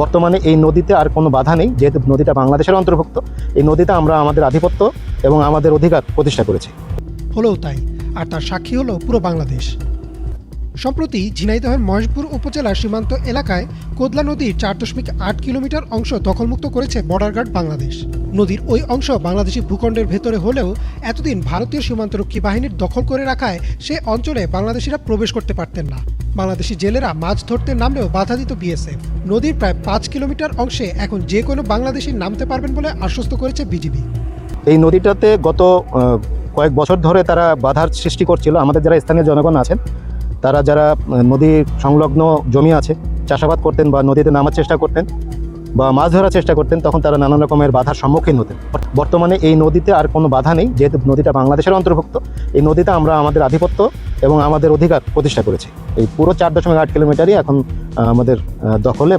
বর্তমানে এই নদীতে আর কোনো বাধা নেই, যেহেতু নদীটা বাংলাদেশের অন্তর্ভুক্ত। এই নদীতে আমরা আমাদের আধিপত্য এবং আমাদের অধিকার প্রতিষ্ঠা করেছি। হলেও তাই, আর তার সাক্ষী হলো পুরো বাংলাদেশ। সম্প্রতি ঝিনাইদহের মহেশপুর উপজেলার সীমান্ত এলাকায় কোদলা নদীর 4.8 কিলোমিটার অংশ দখলমুক্ত করেছে বর্ডার গার্ড বাংলাদেশ। নদীর ওই অংশ বাংলাদেশি ভূখণ্ডের ভেতরে হলেও এতদিন ভারতীয় সীমান্তরক্ষী বাহিনীর দখল করে রাখায় সে অঞ্চলে বাংলাদেশিরা প্রবেশ করতে পারতেন না। বাংলাদেশি জেলেরা মাছ ধরতে নামলেও বাধা দিত বিএসএফ। নদীর প্রায় 5 কিলোমিটার অংশে এখন যে কোনো বাংলাদেশি নামতে পারবেন বলে আশ্বস্ত করেছে বিজিবি। এই নদীটাতে গত কয়েক বছর ধরে তারা বাধার সৃষ্টি করছিল। আমাদের যারা স্থানীয় জনগণ আছেন, তারা যারা নদী সংলগ্ন জমি আছে, চাষাবাদ করতেন বা নদীতে নামার চেষ্টা করতেন বা মাছ ধরার চেষ্টা করতেন, তখন তারা নানান রকমের বাধার সম্মুখীন হতেন। বর্তমানে এই নদীতে আর কোনো বাধা নেই, যেহেতু নদীটা বাংলাদেশের অন্তর্ভুক্ত। এই নদীতে আমরা আমাদের আধিপত্য এবং আমাদের অধিকার প্রতিষ্ঠা করেছি। এই পুরো 4.8 কিলোমিটারই এখন আমাদের দখলে।